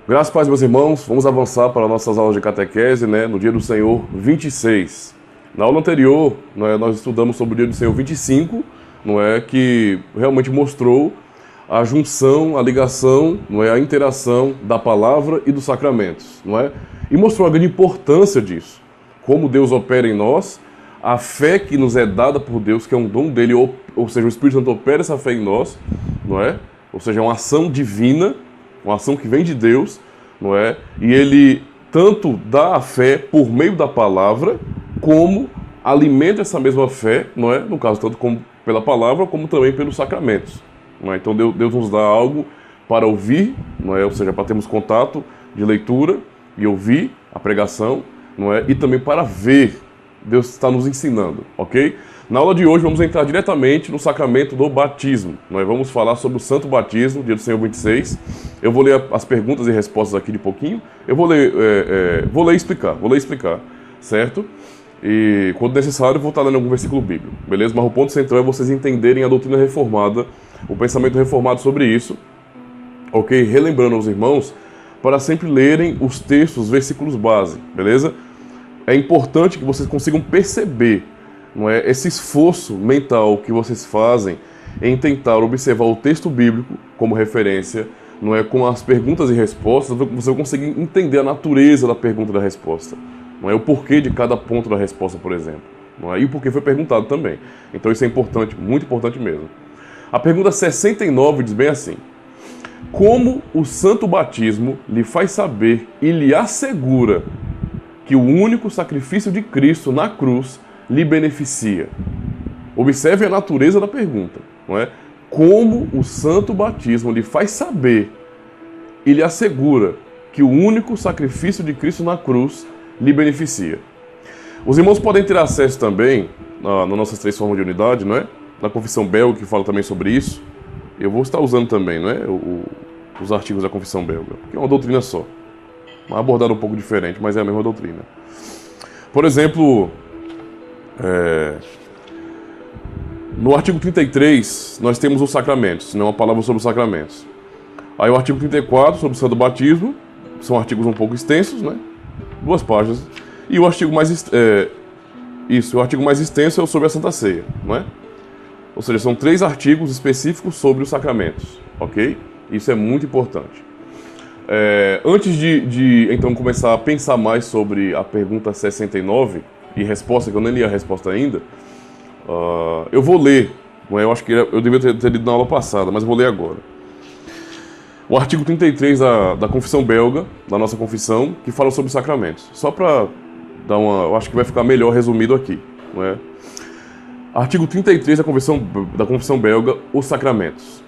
Graças a Deus, meus irmãos, vamos avançar para nossas aulas de catequese, no Dia do Senhor 26. Na aula anterior, nós estudamos sobre o Dia do Senhor 25, que realmente mostrou a junção, a ligação, a interação da palavra e dos sacramentos, E mostrou a grande importância disso, como Deus opera em nós, a fé que nos é dada por Deus, que é um dom dele, ou seja, o Espírito Santo opera essa fé em nós, Ou seja, é uma ação divina, uma ação que vem de Deus, E ele tanto dá a fé por meio da palavra, como alimenta essa mesma fé, No caso, tanto como pela palavra, como também pelos sacramentos. Então Deus nos dá algo para ouvir, Ou seja, para termos contato de leitura e ouvir a pregação, E também para ver. Deus está nos ensinando, ok? Na aula de hoje vamos entrar diretamente no sacramento do batismo. Nós vamos falar sobre o Santo Batismo, Dia do Senhor 26. Eu vou ler as perguntas e respostas aqui de pouquinho. Eu vou ler e explicar, certo? E quando necessário eu vou estar lendo algum versículo bíblico, beleza? Mas o ponto central é vocês entenderem a doutrina reformada, o pensamento reformado sobre isso, ok? Relembrando aos irmãos para sempre lerem os textos, os versículos base, beleza? É importante que vocês consigam perceber, esse esforço mental que vocês fazem em tentar observar o texto bíblico como referência, com as perguntas e respostas, você vai conseguir entender a natureza da pergunta e da resposta, o porquê de cada ponto da resposta, por exemplo, e o porquê foi perguntado também. Então isso é importante, muito importante mesmo. A pergunta 69 diz bem assim: como o santo batismo lhe faz saber e lhe assegura que o único sacrifício de Cristo na cruz lhe beneficia? Observe a natureza da pergunta, Como o santo batismo lhe faz saber e lhe assegura que o único sacrifício de Cristo na cruz lhe beneficia? Os irmãos podem ter acesso também, nas nossas 3 formas de unidade, Na Confissão Belga, que fala também sobre isso. Eu vou estar usando também, os artigos da Confissão Belga, que é uma doutrina só. Uma abordada um pouco diferente, mas é a mesma doutrina. Por exemplo, no artigo 33, nós temos os sacramentos, uma palavra sobre os sacramentos. Aí o artigo 34, sobre o santo batismo, são artigos um pouco extensos, 2 páginas. E o artigo mais extenso é o sobre a Santa Ceia, Ou seja, são 3 artigos específicos sobre os sacramentos, ok? Isso é muito importante. Antes de então começar a pensar mais sobre a pergunta 69 e resposta, que eu nem li a resposta ainda, eu vou ler, eu acho que eu devia ter lido na aula passada, mas eu vou ler agora. O artigo 33 da Confissão Belga, da nossa confissão, que fala sobre os sacramentos. Só para dar eu acho que vai ficar melhor resumido aqui, Artigo 33 da Confissão Belga, os sacramentos.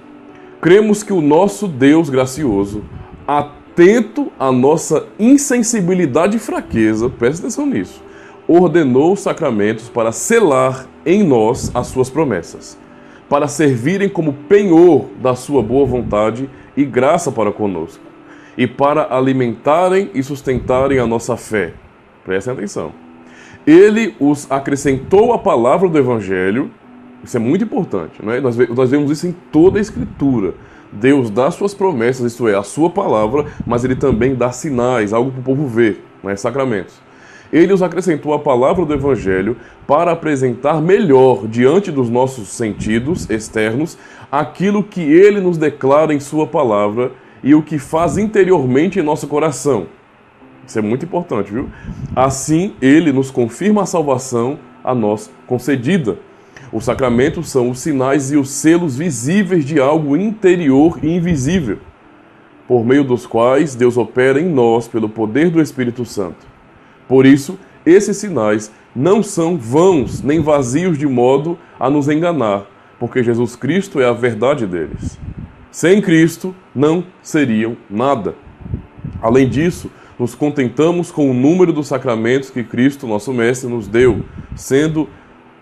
Cremos que o nosso Deus gracioso, atento à nossa insensibilidade e fraqueza, preste atenção nisso, ordenou os sacramentos para selar em nós as suas promessas, para servirem como penhor da sua boa vontade e graça para conosco, e para alimentarem e sustentarem a nossa fé. Prestem atenção. Ele os acrescentou à palavra do Evangelho. Isso é muito importante, Nós vemos isso em toda a Escritura. Deus dá suas promessas, isto é, a sua palavra, mas ele também dá sinais, algo para o povo ver, sacramentos. Ele os acrescentou à palavra do Evangelho para apresentar melhor, diante dos nossos sentidos externos, aquilo que ele nos declara em sua palavra e o que faz interiormente em nosso coração. Isso é muito importante, viu? Assim, ele nos confirma a salvação a nós concedida. Os sacramentos são os sinais e os selos visíveis de algo interior e invisível, por meio dos quais Deus opera em nós pelo poder do Espírito Santo. Por isso, esses sinais não são vãos nem vazios de modo a nos enganar, porque Jesus Cristo é a verdade deles. Sem Cristo, não seriam nada. Além disso, nos contentamos com o número dos sacramentos que Cristo, nosso Mestre, nos deu, sendo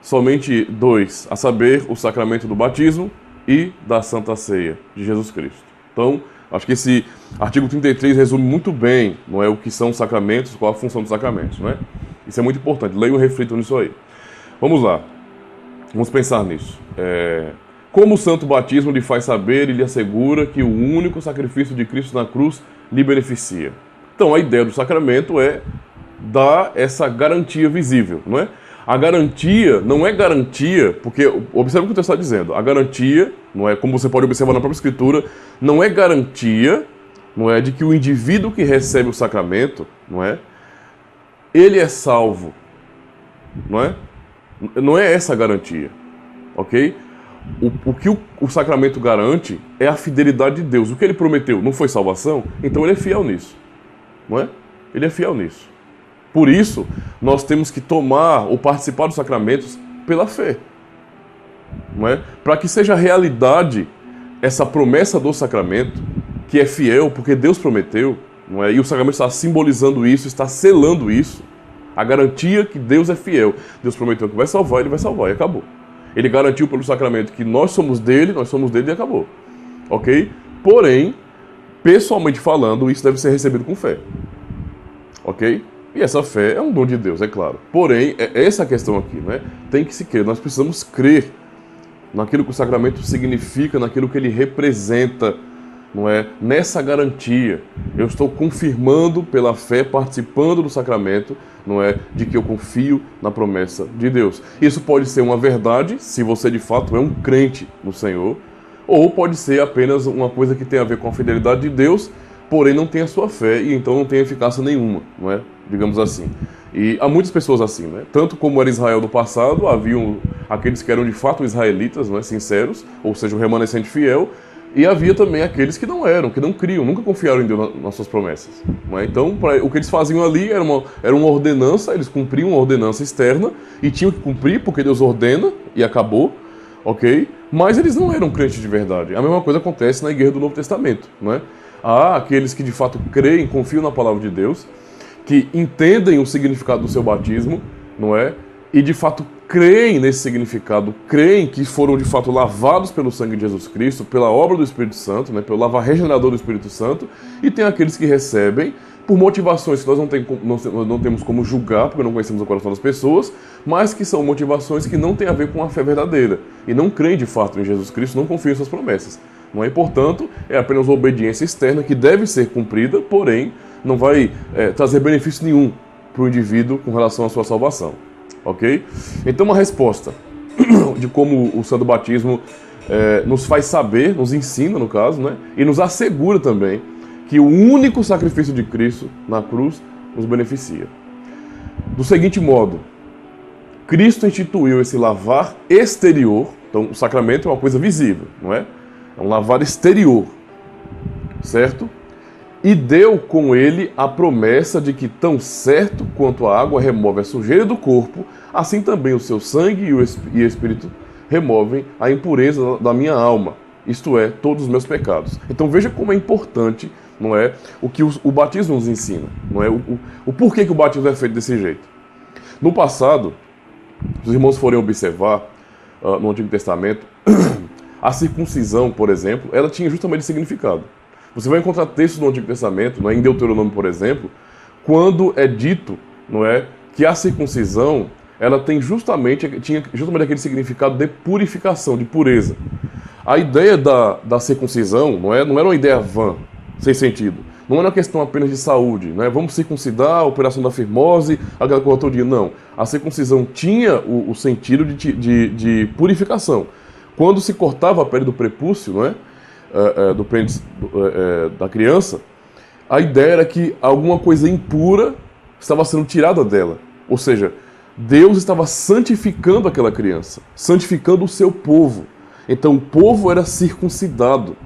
somente 2, a saber, o sacramento do batismo e da Santa Ceia de Jesus Cristo. Então, acho que esse artigo 33 resume muito bem, o que são os sacramentos, qual a função dos sacramentos, Isso é muito importante, leiam e reflitam nisso aí. Vamos lá, vamos pensar nisso. Como o santo batismo lhe faz saber e lhe assegura que o único sacrifício de Cristo na cruz lhe beneficia. Então a ideia do sacramento é dar essa garantia visível, não é? A garantia não é garantia, porque observe o que o texto está dizendo. A garantia, não é, como você pode observar na própria Escritura, não é garantia, não é, de que o indivíduo que recebe o sacramento, não é, ele é salvo, não é? Não é essa a garantia, ok? O que o sacramento garante é a fidelidade de Deus. O que ele prometeu não foi salvação, então ele é fiel nisso, não é? Ele é fiel nisso. Por isso, nós temos que tomar ou participar dos sacramentos pela fé, não é? Para que seja realidade essa promessa do sacramento, que é fiel porque Deus prometeu, não é? E o sacramento está simbolizando isso, está selando isso, a garantia que Deus é fiel. Deus prometeu que vai salvar, ele vai salvar, e acabou. Ele garantiu pelo sacramento que nós somos dele e acabou. Ok? Porém, pessoalmente falando, isso deve ser recebido com fé. Ok? E essa fé é um dom de Deus, é claro. Porém, é essa a questão aqui, né? Tem que se crer. Nós precisamos crer naquilo que o sacramento significa, naquilo que ele representa, não é? Nessa garantia. Eu estou confirmando pela fé, participando do sacramento, não é? De que eu confio na promessa de Deus. Isso pode ser uma verdade, se você de fato é um crente no Senhor, ou pode ser apenas uma coisa que tem a ver com a fidelidade de Deus, porém não tem a sua fé e então não tem eficácia nenhuma, não é? Digamos assim. E há muitas pessoas assim, né? Tanto como era Israel do passado, haviam aqueles que eram de fato israelitas, não é? Sinceros, ou seja, o remanescente fiel, e havia também aqueles que não eram, que não criam, nunca confiaram em Deus nas suas promessas, não é? Então, o que eles faziam ali era uma ordenança, eles cumpriam uma ordenança externa e tinham que cumprir porque Deus ordena e acabou, ok? Mas eles não eram crentes de verdade. A mesma coisa acontece na Igreja do Novo Testamento, não é? Há aqueles que de fato creem, confiam na palavra de Deus, que entendem o significado do seu batismo, não é? E de fato creem nesse significado, creem que foram de fato lavados pelo sangue de Jesus Cristo, pela obra do Espírito Santo, né? Pelo lavar regenerador do Espírito Santo, e tem aqueles que recebem por motivações que nós não temos como julgar, porque não conhecemos o coração das pessoas, mas que são motivações que não têm a ver com a fé verdadeira, e não creem de fato em Jesus Cristo, não confiam em suas promessas. Não é? Portanto, é apenas uma obediência externa que deve ser cumprida, porém, não vai trazer benefício nenhum para o indivíduo com relação à sua salvação. Ok? Então, uma resposta de como o santo batismo nos faz saber, nos ensina, no caso, né? E nos assegura também que o único sacrifício de Cristo na cruz nos beneficia. Do seguinte modo, Cristo instituiu esse lavar exterior, então o sacramento é uma coisa visível, não é? É um lavar exterior, certo? E deu com ele a promessa de que tão certo quanto a água remove a sujeira do corpo, assim também o seu sangue e o Espírito removem a impureza da minha alma, isto é, todos os meus pecados. Então veja como é importante, não é, o que o batismo nos ensina, não é, o porquê que o batismo é feito desse jeito. No passado, se os irmãos forem observar no Antigo Testamento, a circuncisão, por exemplo, ela tinha justamente esse significado. Você vai encontrar textos no Antigo Testamento, não é, em Deuteronômio, por exemplo, quando é dito, não é, que a circuncisão ela tinha justamente aquele significado de purificação, de pureza. A ideia da circuncisão não era uma ideia vã, sem sentido. Não era uma questão apenas de saúde, né? Vamos circuncidar, a operação da fimose, aquela coisa todo dia. Não. A circuncisão tinha o sentido de purificação. Quando se cortava a pele do prepúcio, não é? Da criança, a ideia era que alguma coisa impura estava sendo tirada dela. Ou seja, Deus estava santificando aquela criança, santificando o seu povo. Então o povo era circuncidado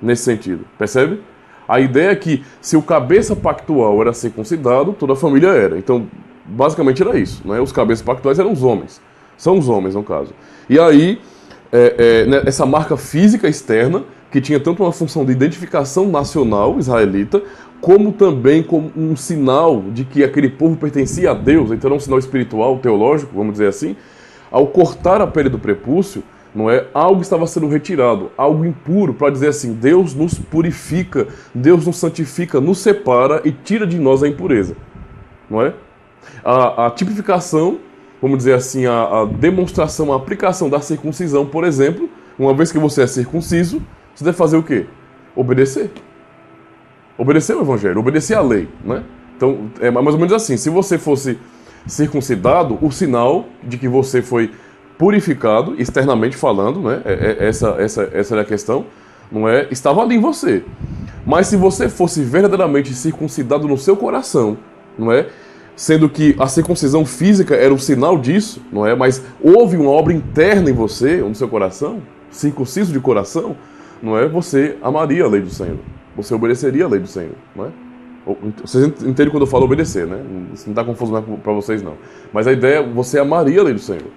nesse sentido, percebe? A ideia é que se o cabeça pactual era circuncidado, toda a família era. Então, basicamente era isso, né? Os cabeças pactuais eram os homens, são os homens no caso. E aí, essa marca física externa, que tinha tanto uma função de identificação nacional israelita, como também como um sinal de que aquele povo pertencia a Deus, então era um sinal espiritual, teológico, vamos dizer assim. Ao cortar a pele do prepúcio, não é, algo estava sendo retirado, algo impuro, para dizer assim, Deus nos purifica, Deus nos santifica, nos separa e tira de nós a impureza, não é? A tipificação, vamos dizer assim, a demonstração, a aplicação da circuncisão, por exemplo, uma vez que você é circunciso, você deve fazer o quê? Obedecer. Obedecer o evangelho, obedecer a lei, né? Então, é mais ou menos assim, se você fosse circuncidado, o sinal de que você foi purificado, externamente falando, né? Essa era a questão, não é? Estava ali em você. Mas se você fosse verdadeiramente circuncidado no seu coração, não é? Sendo que a circuncisão física era o sinal disso, não é? Mas houve uma obra interna em você, no seu coração, circunciso de coração, não é? Você amaria a lei do Senhor. Você obedeceria a lei do Senhor, não é? Vocês entendem quando eu falo obedecer, né? Isso não está confuso para vocês, não. Mas a ideia é você amaria a lei do Senhor.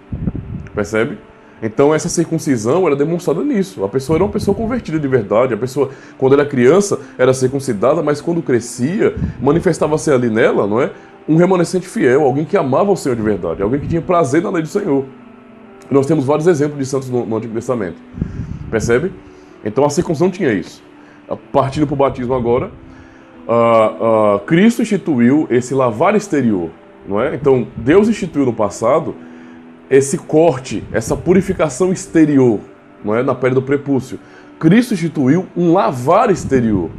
Percebe? Então essa circuncisão era demonstrada nisso. A pessoa era uma pessoa convertida de verdade. A pessoa, quando era criança, era circuncidada, mas quando crescia, manifestava-se ali nela, não é? Um remanescente fiel, alguém que amava o Senhor de verdade, alguém que tinha prazer na lei do Senhor. Nós temos vários exemplos de santos no Antigo Testamento. Percebe? Então a circuncisão tinha isso. Partindo para o batismo agora, Cristo instituiu esse lavar exterior, não é? Então Deus instituiu no passado esse corte, essa purificação exterior, não é? Na pele do prepúcio. Cristo instituiu um lavar exterior,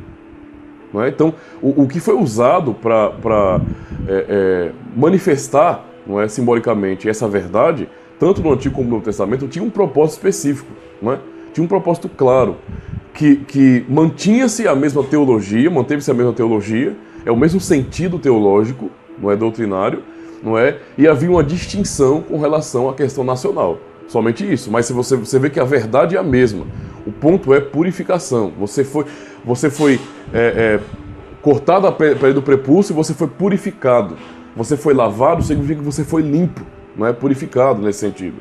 não é? Então o que foi usado para manifestar, não é, simbolicamente essa verdade, tanto no Antigo como no Novo Testamento, tinha um propósito específico, não é? Tinha um propósito claro, que mantinha-se a mesma teologia, manteve-se a mesma teologia, é o mesmo sentido teológico, não é doutrinário, não é? E havia uma distinção com relação à questão nacional. Somente isso. Mas se você vê que a verdade é a mesma. O ponto é purificação. Você foi cortado a pele do prepúcio e você foi purificado. Você foi lavado, significa que você foi limpo, não é? Purificado nesse sentido.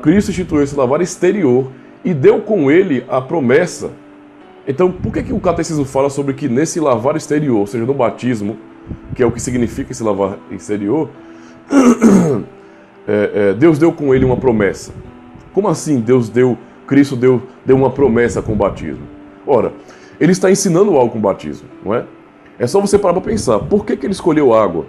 Cristo instituiu esse lavar exterior e deu com ele a promessa. Então, por que o catecismo fala sobre que nesse lavar exterior, ou seja, no batismo, que é o que significa esse lavar exterior, Deus deu com ele uma promessa? Como assim Cristo deu uma promessa com o batismo? Ora, ele está ensinando algo com o batismo, não é? É só você parar para pensar, por que ele escolheu água?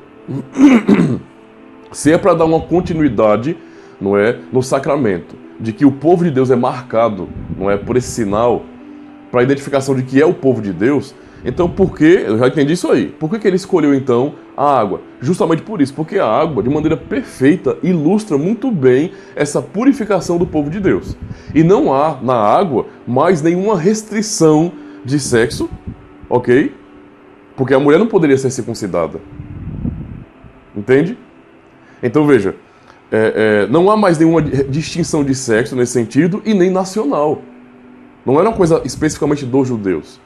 Se é para dar uma continuidade, não é, no sacramento, de que o povo de Deus é marcado, não é, por esse sinal, para a identificação de que é o povo de Deus, então por que, eu já entendi isso aí, por que ele escolheu então a água? Justamente por isso, porque a água, de maneira perfeita, ilustra muito bem essa purificação do povo de Deus. E não há na água mais nenhuma restrição de sexo, ok? Porque a mulher não poderia ser circuncidada. Entende? Então veja, não há mais nenhuma distinção de sexo nesse sentido e nem nacional. Não era uma coisa especificamente dos judeus.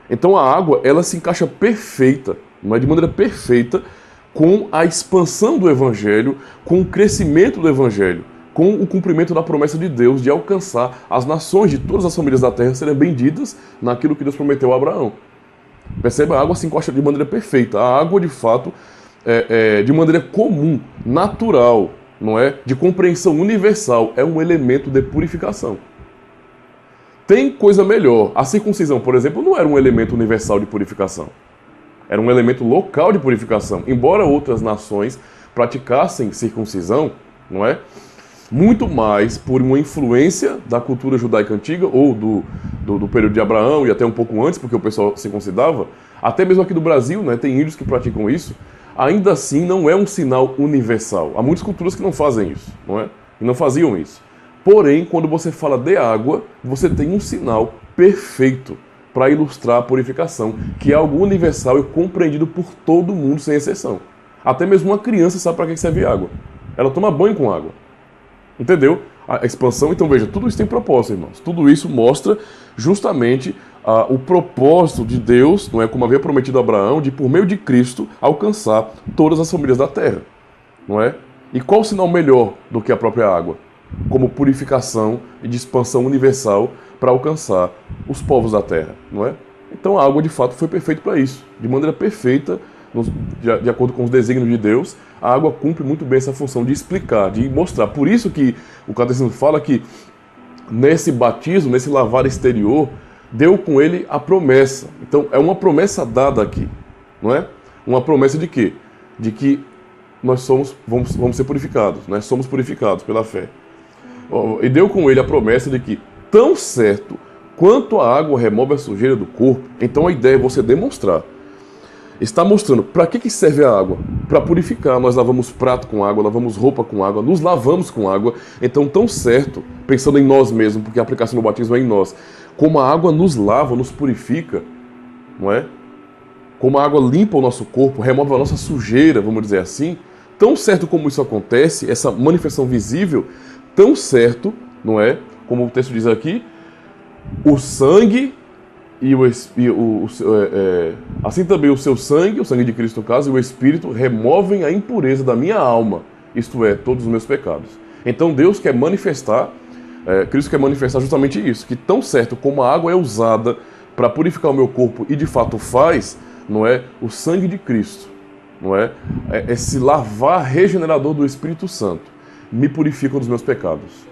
Então a água, ela se encaixa perfeita, não é, de maneira perfeita, com a expansão do Evangelho, com o crescimento do Evangelho, com o cumprimento da promessa de Deus de alcançar as nações de todas as famílias da terra serem benditas naquilo que Deus prometeu a Abraão. Percebe? A água se encaixa de maneira perfeita. A água, de fato, de maneira comum, natural, não é? De compreensão universal, é um elemento de purificação. Tem coisa melhor. A circuncisão, por exemplo, não era um elemento universal de purificação. Era um elemento local de purificação. Embora outras nações praticassem circuncisão, não é? Muito mais por uma influência da cultura judaica antiga, ou do período de Abraão, e até um pouco antes, porque o pessoal circuncidava. Até mesmo aqui do Brasil, né, tem índios que praticam isso. Ainda assim, não é um sinal universal. Há muitas culturas que não fazem isso, não é? E não faziam isso. Porém, quando você fala de água, você tem um sinal perfeito para ilustrar a purificação, que é algo universal e compreendido por todo mundo, sem exceção. Até mesmo uma criança sabe para que serve água. Ela toma banho com água. Entendeu? A expansão, então veja, tudo isso tem propósito, irmãos. Tudo isso mostra justamente o propósito de Deus, não é, como havia prometido a Abraão, de por meio de Cristo alcançar todas as famílias da terra, não é? E qual sinal melhor do que a própria água? Como purificação e de expansão universal para alcançar os povos da terra, não é? Então a água de fato foi perfeita para isso, de maneira perfeita, de acordo com os desígnios de Deus, a água cumpre muito bem essa função de explicar, de mostrar. Por isso que o catecismo fala que nesse batismo, nesse lavar exterior, deu com ele a promessa. Então é uma promessa dada aqui, não é? Uma promessa de quê? De que nós vamos ser purificados, nós somos purificados pela fé. E deu com ele a promessa de que, tão certo quanto a água remove a sujeira do corpo, então a ideia é você demonstrar. Está mostrando para que serve a água? Para purificar. Nós lavamos prato com água, lavamos roupa com água, nos lavamos com água. Então, tão certo, pensando em nós mesmos, porque a aplicação do batismo é em nós, como a água nos lava, nos purifica, não é? Como a água limpa o nosso corpo, remove a nossa sujeira, vamos dizer assim, tão certo como isso acontece, essa manifestação visível, tão certo, não é? Como o texto diz aqui, o sangue assim também o seu sangue, o sangue de Cristo no caso, e o Espírito removem a impureza da minha alma, isto é, todos os meus pecados. Então Deus quer manifestar, Cristo quer manifestar justamente isso, que tão certo como a água é usada para purificar o meu corpo e de fato faz, não é? O sangue de Cristo, não é? Esse lavar regenerador do Espírito Santo me purifica dos meus pecados.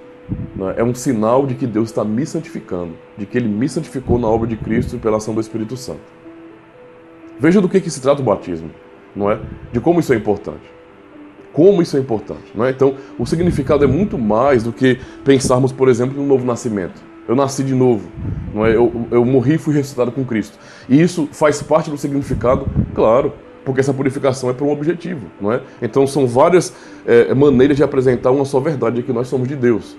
É um sinal de que Deus está me santificando, de que Ele me santificou na obra de Cristo e pela ação do Espírito Santo. Veja do que se trata o batismo, não é? De como isso é importante. Como isso é importante, não é? Então, o significado é muito mais do que pensarmos, por exemplo, no novo nascimento. Eu nasci de novo, não é? Eu morri e fui ressuscitado com Cristo. E isso faz parte do significado, claro, porque essa purificação é para um objetivo, não é? Então, são várias maneiras de apresentar uma só verdade, de que nós somos de Deus.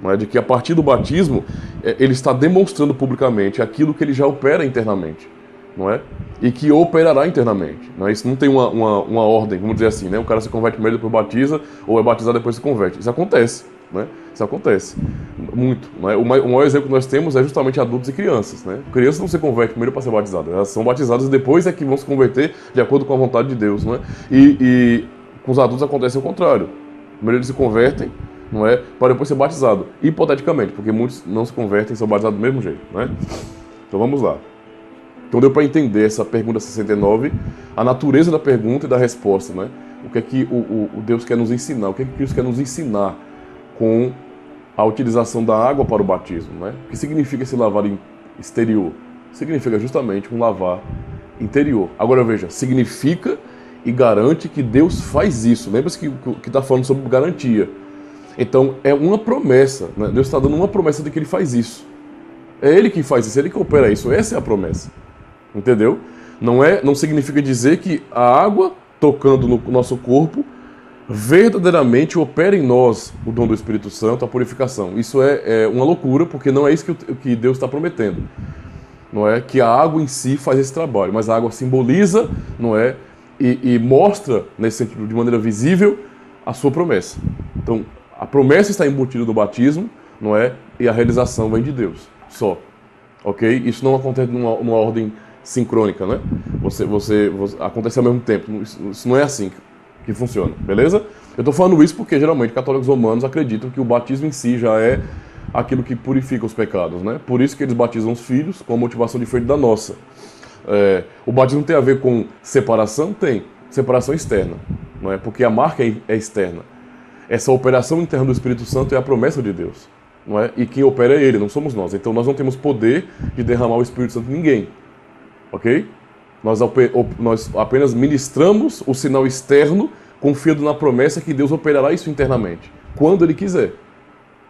Não é? De que a partir do batismo, ele está demonstrando publicamente aquilo que ele já opera internamente, não é? E que operará internamente. Não é? Isso não tem uma ordem, vamos dizer assim, né? O cara se converte primeiro, depois batiza, ou é batizado depois se converte. Isso acontece, né? Isso acontece muito. Não é? O maior exemplo que nós temos é justamente adultos e crianças, né? Crianças não se convertem primeiro para ser batizadas, elas são batizadas e depois é que vão se converter de acordo com a vontade de Deus, não é? E com os adultos acontece o contrário. Primeiro eles se convertem, não é? Para depois ser batizado. Hipoteticamente, porque muitos não se convertem e são batizados do mesmo jeito, né? Então vamos lá. Então deu para entender essa pergunta 69, a natureza da pergunta e da resposta, né? O que é que o Deus quer nos ensinar, o que é que Cristo quer nos ensinar com a utilização da água para o batismo, né? O que significa esse lavar exterior? Significa justamente um lavar interior. Agora veja, significa e garante que Deus faz isso. Lembra-se que está falando sobre garantia. Então, é uma promessa, né? Deus está dando uma promessa de que Ele faz isso. É Ele que faz isso, é Ele que opera isso. Essa é a promessa. Entendeu? Não significa dizer que a água tocando no nosso corpo verdadeiramente opera em nós o dom do Espírito Santo, a purificação. Isso é uma loucura, porque não é isso que Deus está prometendo. Não é que a água em si faz esse trabalho, mas a água simboliza, não é? E mostra, nesse sentido, de maneira visível, a sua promessa. Então, a promessa está embutida no batismo, não é? E a realização vem de Deus, só. Ok? Isso não acontece numa ordem sincrônica, né? Você acontece ao mesmo tempo. Isso não é assim que funciona, beleza? Eu estou falando isso porque, geralmente, católicos romanos acreditam que o batismo em si já é aquilo que purifica os pecados, né? Por isso que eles batizam os filhos com a motivação diferente da nossa. O batismo tem a ver com separação? Tem. Separação externa, não é? Porque a marca é externa. Essa operação interna do Espírito Santo é a promessa de Deus, não é? E quem opera é Ele, não somos nós. Então nós não temos poder de derramar o Espírito Santo em ninguém, ok? Nós apenas ministramos o sinal externo, confiando na promessa que Deus operará isso internamente, quando Ele quiser,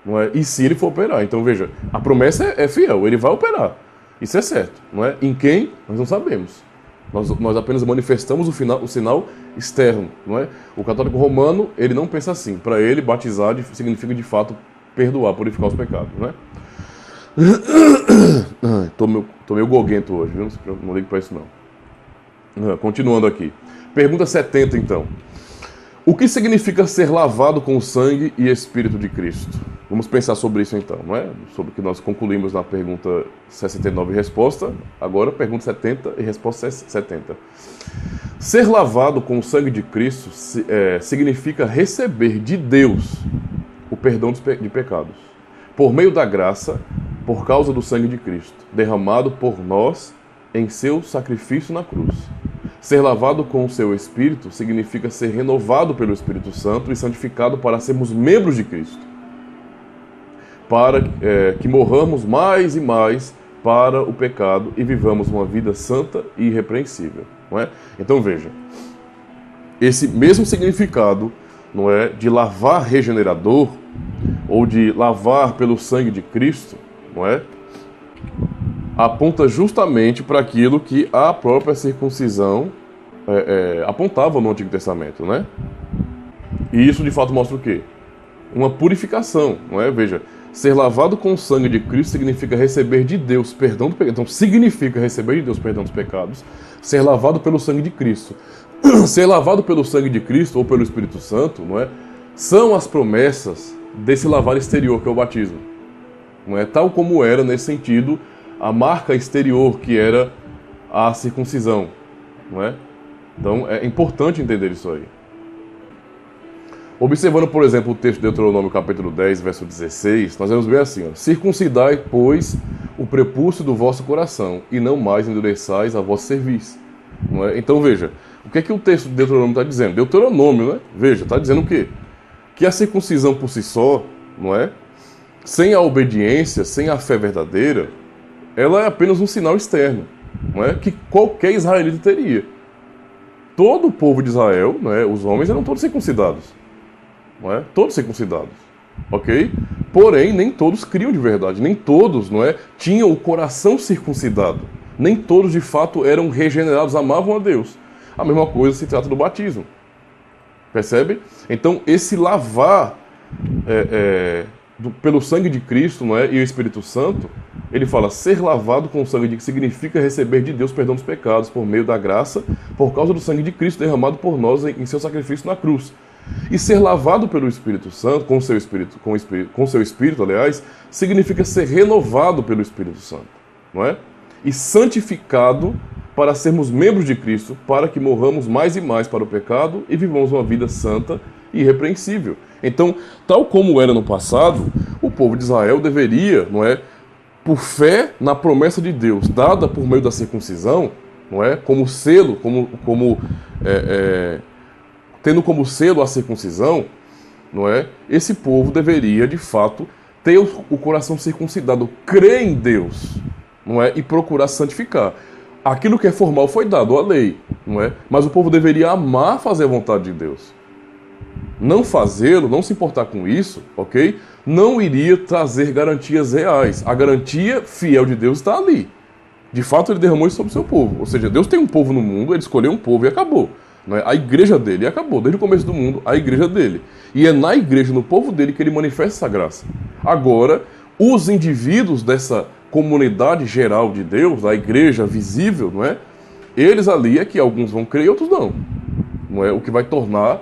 não é? E se Ele for operar. Então veja, a promessa é fiel, Ele vai operar. Isso é certo, não é? Em quem? Nós não sabemos. Nós apenas manifestamos o sinal externo, não é? O católico romano, ele não pensa assim. Para ele, batizar significa de fato perdoar, purificar os pecados, não é? Tô meio goguento hoje, viu? Não ligo para isso não. Continuando aqui. Pergunta 70, então. O que significa ser lavado com o sangue e Espírito de Cristo? Vamos pensar sobre isso então, não é? Sobre o que nós concluímos na pergunta 69 e resposta. Agora, pergunta 70 e resposta 70. Ser lavado com o sangue de Cristo significa receber de Deus o perdão de pecados, por meio da graça, por causa do sangue de Cristo, derramado por nós em seu sacrifício na cruz. Ser lavado com o seu Espírito significa ser renovado pelo Espírito Santo e santificado para sermos membros de Cristo, para que morramos mais e mais para o pecado e vivamos uma vida santa e irrepreensível, não é? Então veja, esse mesmo significado, não é, de lavar regenerador ou de lavar pelo sangue de Cristo, não é? aponta justamente para aquilo que a própria circuncisão apontava no Antigo Testamento, né? E isso de fato mostra o quê? Uma purificação, não é? Veja, ser lavado com o sangue de Cristo significa receber de Deus perdão do pecado. Então significa receber de Deus perdão dos pecados, ser lavado pelo sangue de Cristo. Ser lavado pelo sangue de Cristo ou pelo Espírito Santo, não é? São as promessas desse lavar exterior que é o batismo. Não é? Tal como era, nesse sentido, a marca exterior que era a circuncisão, não é? Então é importante entender isso aí. Observando, por exemplo, o texto de Deuteronômio capítulo 10, verso 16, nós vamos ver assim, ó, circuncidai, pois, o prepúcio do vosso coração, e não mais endureçais a vosso serviço. Não é? Então veja, o que é que o texto de Deuteronômio está dizendo? Deuteronômio, né? Veja, está dizendo o quê? Que a circuncisão por si só, não é? Sem a obediência, sem a fé verdadeira, ela é apenas um sinal externo, não é? Que qualquer israelita teria. Todo o povo de Israel, não é? Os homens eram todos circuncidados. Não é? Todos circuncidados, ok? Porém, nem todos criam de verdade, nem todos, não é, tinham o coração circuncidado, nem todos de fato eram regenerados, amavam a Deus. A mesma coisa se trata do batismo, percebe? Então, esse lavar pelo sangue de Cristo, não é, e o Espírito Santo, ele fala, ser lavado com o sangue de Cristo significa receber de Deus perdão dos pecados por meio da graça, por causa do sangue de Cristo derramado por nós em seu sacrifício na cruz. E ser lavado pelo Espírito Santo, com seu Espírito, aliás, significa ser renovado pelo Espírito Santo, não é? E santificado para sermos membros de Cristo, para que morramos mais e mais para o pecado e vivamos uma vida santa e irrepreensível. Então, tal como era no passado, o povo de Israel deveria, não é, por fé na promessa de Deus, dada por meio da circuncisão, não é, como selo, tendo como selo a circuncisão, não é? Esse povo deveria, de fato, ter o coração circuncidado, crer em Deus, não é? E procurar santificar. Aquilo que é formal foi dado, a lei, não é? Mas o povo deveria amar fazer a vontade de Deus. Não fazê-lo, não se importar com isso, ok? Não iria trazer garantias reais. A garantia fiel de Deus está ali. De fato, ele derramou isso sobre o seu povo. Ou seja, Deus tem um povo no mundo, ele escolheu um povo e acabou. Não é? A igreja dele acabou, desde o começo do mundo, a igreja dele. E é na igreja, no povo dele, que ele manifesta essa graça. Agora, os indivíduos dessa comunidade geral de Deus, a igreja visível, não é? Eles ali é que alguns vão crer e outros não. Não é? O que vai tornar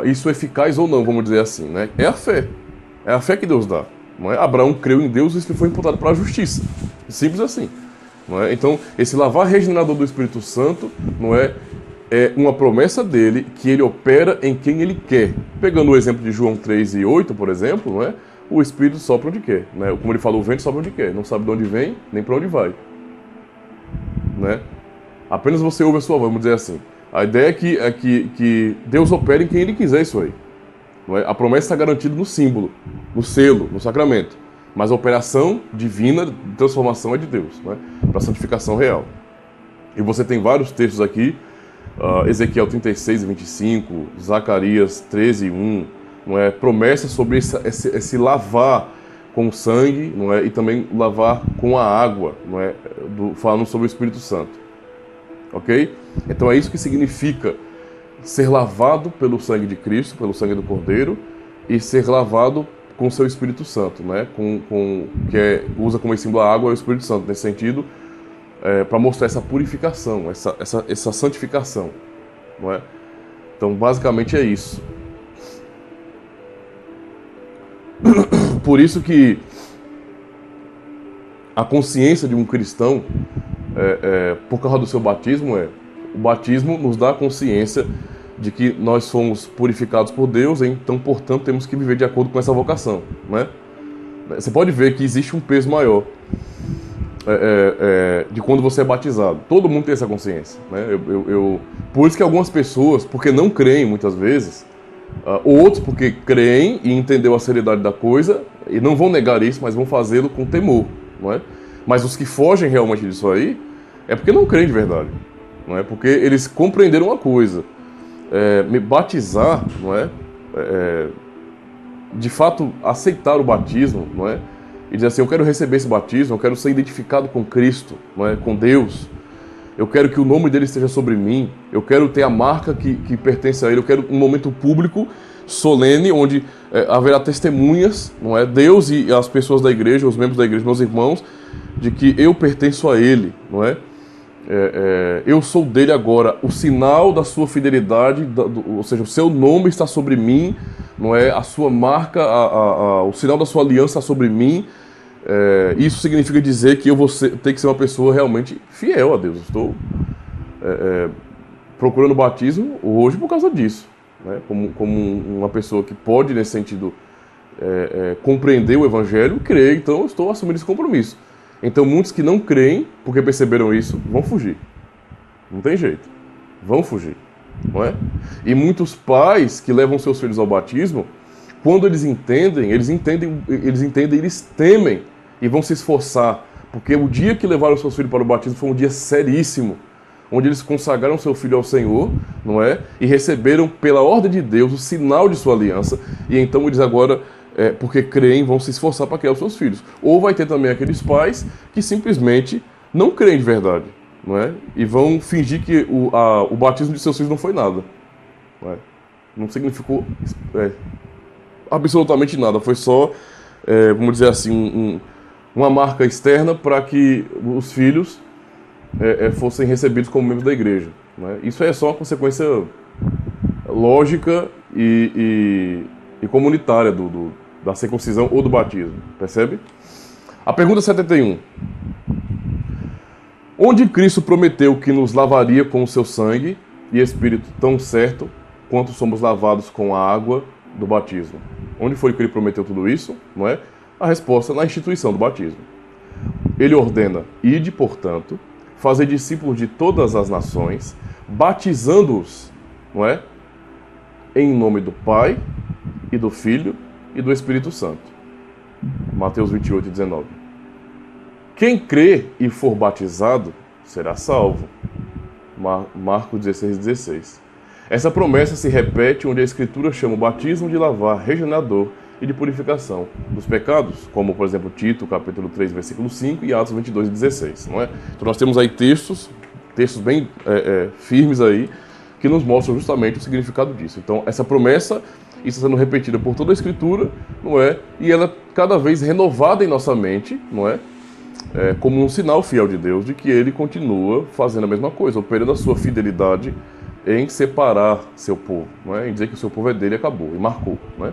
isso eficaz ou não, vamos dizer assim, né? É a fé. É a fé que Deus dá. Não é? Abraão creu em Deus e isso lhe foi imputado para a justiça. Simples assim. Não é? Então, esse lavar regenerador do Espírito Santo, não é uma promessa dele que ele opera em quem ele quer. Pegando o exemplo de João 3:8, por exemplo, não é? O Espírito sopra onde quer. Né? Como ele falou, o vento sopra onde quer. Não sabe de onde vem, nem para onde vai. Né? Apenas você ouve a sua voz, vamos dizer assim. A ideia é que Deus opera em quem ele quiser isso aí. Não é? A promessa está garantida no símbolo, no selo, no sacramento. Mas a operação divina de transformação é de Deus, não é? Para a santificação real. E você tem vários textos aqui, Ezequiel 36:25, Zacarias 13:1, não é? Promessas sobre esse lavar com sangue, não é? E também lavar com a água, não é? Falando sobre o Espírito Santo. Ok? Então é isso que significa ser lavado pelo sangue de Cristo, pelo sangue do Cordeiro, e ser lavado com o seu Espírito Santo, né? Usa como símbolo a água e o Espírito Santo, nesse sentido, para mostrar essa purificação, essa santificação, não é? Então, basicamente é isso. Por isso que a consciência de um cristão, por causa do seu batismo, o batismo nos dá a consciência de que nós somos purificados por Deus, então, portanto, temos que viver de acordo com essa vocação, né? Você pode ver que existe um peso maior de quando você é batizado. Todo mundo tem essa consciência, né? Por isso que algumas pessoas, porque não creem muitas vezes, outros porque creem e entenderam a seriedade da coisa, e não vão negar isso, mas vão fazê-lo com temor, não é? Mas os que fogem realmente disso aí, é porque não creem de verdade, não é? Porque eles compreenderam uma coisa. Me batizar, não é? De fato, aceitar o batismo, não é? e dizer assim, eu quero receber esse batismo, eu quero ser identificado com Cristo, não é? Com Deus, eu quero que o nome dele esteja sobre mim, eu quero ter a marca que pertence a ele, eu quero um momento público, solene, onde haverá testemunhas, não é? Deus e as pessoas da igreja, os membros da igreja, meus irmãos, de que eu pertenço a ele, não é? Eu sou dele agora, o sinal da sua fidelidade, ou seja, o seu nome está sobre mim, não é? A sua marca, o sinal da sua aliança está sobre mim. Isso significa dizer que eu vou ter que ser uma pessoa realmente fiel a Deus. Eu estou procurando o batismo hoje por causa disso, né? Como uma pessoa que pode, nesse sentido, compreender o Evangelho, crer, então eu estou assumindo esse compromisso. Então muitos que não creem, porque perceberam isso, vão fugir. Não tem jeito. Vão fugir, não é? E muitos pais que levam seus filhos ao batismo, quando eles temem e vão se esforçar, porque o dia que levaram seus filhos para o batismo foi um dia seríssimo, onde eles consagraram seu filho ao Senhor, não é? E receberam pela ordem de Deus o sinal de sua aliança, e então eles agora, porque creem, vão se esforçar para criar os seus filhos. Ou vai ter também aqueles pais que simplesmente não creem de verdade, não é? E vão fingir que o batismo de seus filhos não foi nada, não é? Não significou absolutamente nada, foi só, vamos dizer assim, uma marca externa para que os filhos fossem recebidos como membros da igreja, né? Isso é só uma consequência lógica e comunitária da circuncisão ou do batismo, percebe? A pergunta 71. Onde Cristo prometeu que nos lavaria com o seu sangue e Espírito tão certo quanto somos lavados com a água do batismo? Onde foi que ele prometeu tudo isso? Não é? A resposta na instituição do batismo. Ele ordena, ide, portanto, fazer discípulos de todas as nações, batizando-os, não é? Em nome do Pai, e do Filho, e do Espírito Santo. Mateus 28, 19. Quem crê e for batizado, será salvo. Marcos 16, 16. Essa promessa se repete onde a Escritura chama o batismo de lavar, regenerador e de purificação dos pecados, como, por exemplo, Tito, capítulo 3, versículo 5 e Atos 22, 16. Não é? Então nós temos aí textos bem firmes aí, que nos mostram justamente o significado disso. Então essa promessa está sendo repetida por toda a Escritura, não é? E ela é cada vez renovada em nossa mente, não é? Como um sinal fiel de Deus de que Ele continua fazendo a mesma coisa, operando a sua fidelidade em separar seu povo, não é? Em dizer que o seu povo é dele e acabou, e marcou, não é?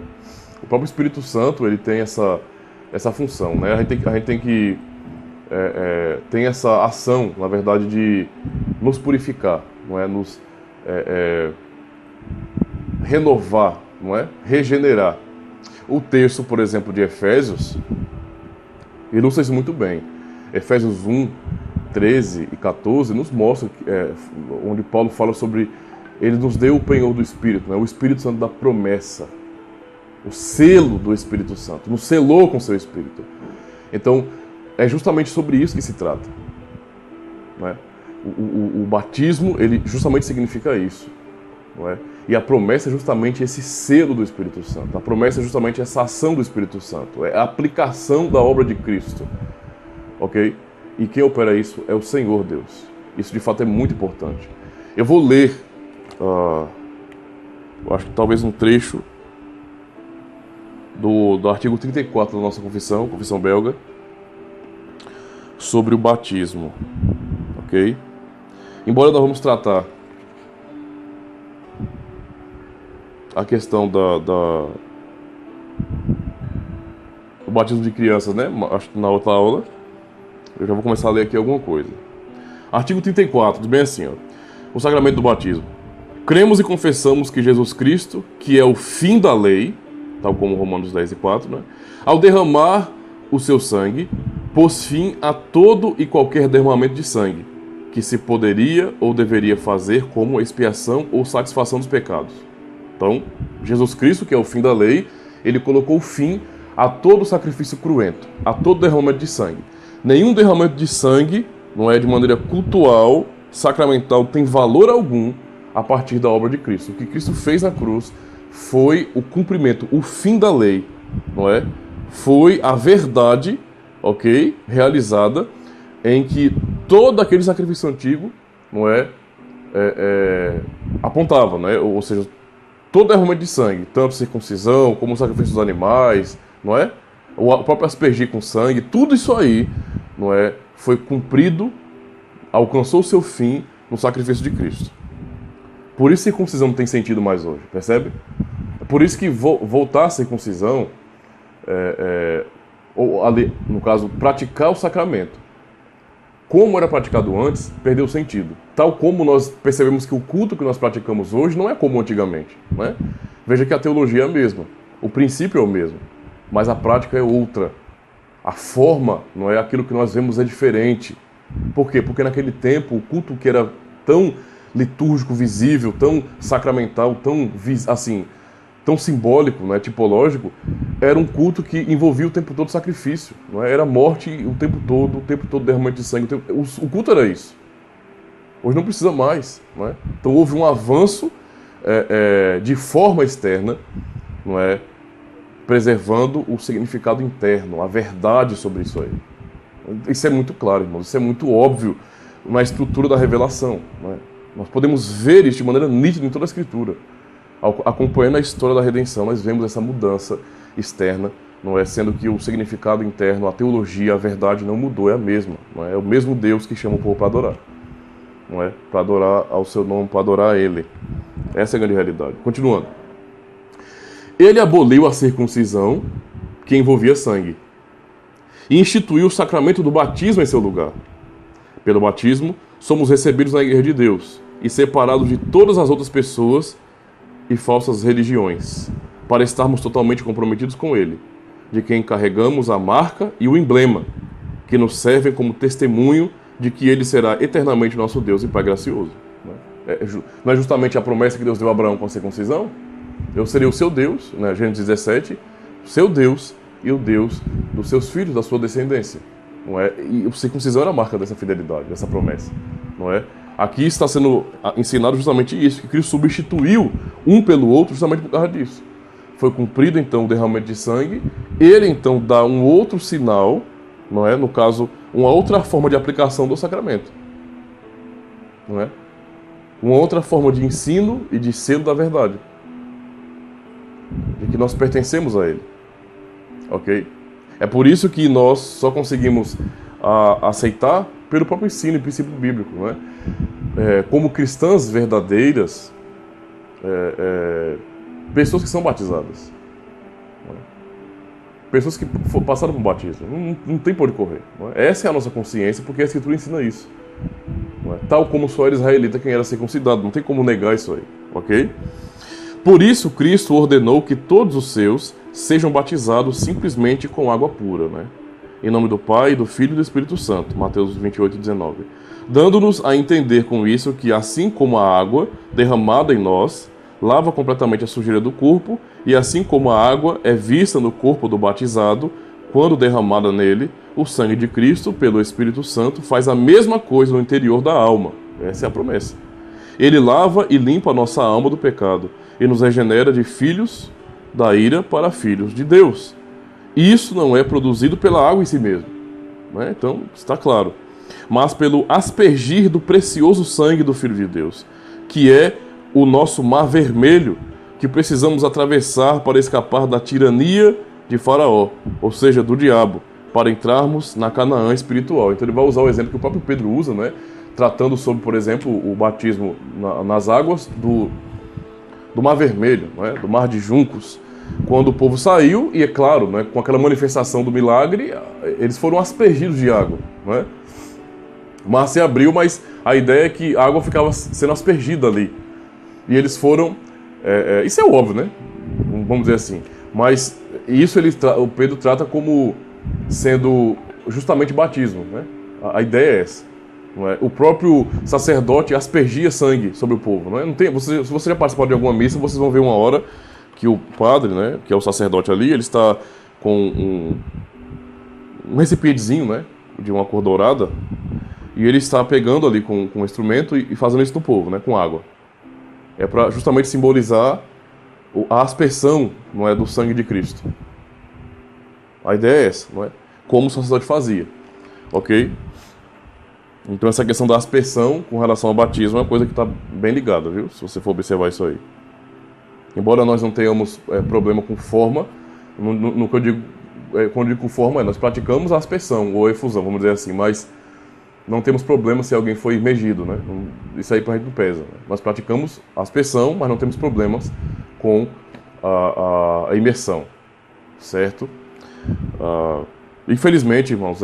O próprio Espírito Santo, ele tem essa função, né? A gente tem que tem essa ação, na verdade, de nos purificar, não é? Nos renovar, não é? Regenerar. O texto, por exemplo, de Efésios ilustra isso muito bem. Efésios 1, 13 e 14 nos mostra onde Paulo fala sobre ele nos deu o penhor do Espírito, né? O Espírito Santo da promessa, o selo do Espírito Santo, nos selou com seu Espírito. Então, é justamente sobre isso que se trata, não é? O batismo, ele justamente significa isso, não é? E a promessa é justamente esse selo do Espírito Santo. A promessa é justamente essa ação do Espírito Santo, é a aplicação da obra de Cristo, ok? E quem opera isso é o Senhor Deus. Isso de fato é muito importante. Eu vou ler, eu acho que talvez um trecho do artigo 34 da nossa confissão belga, sobre o batismo, ok? Embora nós vamos tratar a questão do batismo de crianças, né? Acho que na outra aula eu já vou começar a ler aqui alguma coisa. Artigo 34, diz bem assim, ó. O sacramento do batismo. Cremos e confessamos que Jesus Cristo, que é o fim da lei, tal como Romanos 10 e 4, né? Ao derramar o seu sangue, pôs fim a todo e qualquer derramamento de sangue, que se poderia ou deveria fazer como expiação ou satisfação dos pecados. Então, Jesus Cristo, que é o fim da lei, ele colocou fim a todo sacrifício cruento, a todo derramamento de sangue. Nenhum derramamento de sangue, não é de maneira cultual, sacramental, tem valor algum a partir da obra de Cristo. O que Cristo fez na cruz foi o cumprimento, o fim da lei, não é? foi a verdade, ok, realizada, em que todo aquele sacrifício antigo, não é, apontava, né? Ou seja, todo derramamento de sangue, tanto circuncisão como o sacrifício dos animais, não é? O próprio aspergir com sangue, tudo isso aí, não é, foi cumprido, alcançou o seu fim no sacrifício de Cristo. Por isso circuncisão não tem sentido mais hoje, percebe? Por isso que voltar à circuncisão, ou ali, no caso, praticar o sacramento, como era praticado antes, perdeu sentido. Tal como nós percebemos que o culto que nós praticamos hoje não é como antigamente, né? Veja que a teologia é a mesma, o princípio é o mesmo, mas a prática é outra. A forma, não é, aquilo que nós vemos é diferente. Por quê? Porque naquele tempo o culto que era tão litúrgico, visível, tão sacramental, tão assim, tão simbólico, não é, tipológico, era um culto que envolvia o tempo todo sacrifício, não é? Era morte o tempo todo derramamento de sangue. O culto era isso. Hoje não precisa mais, não é? Então houve um avanço de forma externa, não é, preservando o significado interno, a verdade sobre isso aí. Isso é muito claro, irmãos, isso é muito óbvio na estrutura da revelação, não é? Nós podemos ver isso de maneira nítida em toda a Escritura. Acompanhando a história da redenção, nós vemos essa mudança externa, não é, sendo que o significado interno, a teologia, a verdade não mudou, é a mesma. Não é o mesmo Deus que chama o povo para adorar, não é, para adorar ao seu nome, para adorar a Ele. Essa é a grande realidade. Continuando. Ele aboliu a circuncisão que envolvia sangue e instituiu o sacramento do batismo em seu lugar. Pelo batismo, somos recebidos na igreja de Deus e separados de todas as outras pessoas e falsas religiões, para estarmos totalmente comprometidos com Ele, de quem carregamos a marca e o emblema, que nos servem como testemunho de que Ele será eternamente nosso Deus e Pai gracioso. Não é justamente a promessa que Deus deu a Abraão com a circuncisão? Eu serei o seu Deus, né? Gênesis 17, seu Deus e o Deus dos seus filhos, da sua descendência. Não é? E a circuncisão era a marca dessa fidelidade, dessa promessa. Não é? Aqui está sendo ensinado justamente isso, que Cristo substituiu um pelo outro justamente por causa disso. Foi cumprido então o derramamento de sangue, ele então dá um outro sinal, não é? No caso, uma outra forma de aplicação do sacramento. Não é? Uma outra forma de ensino e de selo da verdade. De que nós pertencemos a Ele. Ok? É por isso que nós só conseguimos aceitar pelo próprio ensino e princípio bíblico, não é? Como cristãs verdadeiras, pessoas que são batizadas, não é? Pessoas que passaram por batismo, não tem por onde correr, não é? Essa é a nossa consciência, porque a Escritura ensina isso, não é? Tal como só era israelita quem era circuncidado, não tem como negar isso aí, ok? Por isso Cristo ordenou que todos os seus sejam batizados simplesmente com água pura, né? Em nome do Pai, do Filho e do Espírito Santo, Mateus 28, 19. Dando-nos a entender com isso que, assim como a água derramada em nós lava completamente a sujeira do corpo, e assim como a água é vista no corpo do batizado, quando derramada nele, o sangue de Cristo, pelo Espírito Santo, faz a mesma coisa no interior da alma. Essa é a promessa. Ele lava e limpa a nossa alma do pecado, e nos regenera de filhos da ira para filhos de Deus. Isso não é produzido pela água em si mesmo, né? Então, está claro. Mas pelo aspergir do precioso sangue do Filho de Deus, que é o nosso mar vermelho, que precisamos atravessar para escapar da tirania de Faraó, ou seja, do diabo, para entrarmos na Canaã espiritual. Então ele vai usar o exemplo que o próprio Pedro usa, né? Tratando sobre, por exemplo, o batismo nas águas do Mar Vermelho, né? Do Mar de Juncos. Quando o povo saiu, e é claro, né, com aquela manifestação do milagre, eles foram aspergidos de água, né? O mar se abriu, mas a ideia é que a água ficava sendo aspergida ali. E eles foram... isso é óbvio, né? Vamos dizer assim. Mas isso o Pedro trata como sendo justamente batismo, né? A ideia é essa. Não é? O próprio sacerdote aspergia sangue sobre o povo. Não é? Não tem, se você já participou de alguma missa, vocês vão ver uma hora que o padre, né, que é o sacerdote ali, ele está com um recipientezinho, né, de uma cor dourada, e ele está pegando ali com um instrumento e fazendo isso no povo, né, com água. É para justamente simbolizar a aspersão, não é, do sangue de Cristo. A ideia é essa, não é? Como o sacerdote fazia, ok? Então essa questão da aspersão com relação ao batismo é uma coisa que está bem ligada, viu? Se você for observar isso aí. Embora nós não tenhamos problema com forma, no que eu digo, quando eu digo com forma, nós praticamos a aspersão ou a efusão, vamos dizer assim, mas não temos problema se alguém foi imergido, né? Isso aí pra gente não pesa. Né? Nós praticamos a aspersão, mas não temos problemas com a imersão, certo? Infelizmente, irmãos,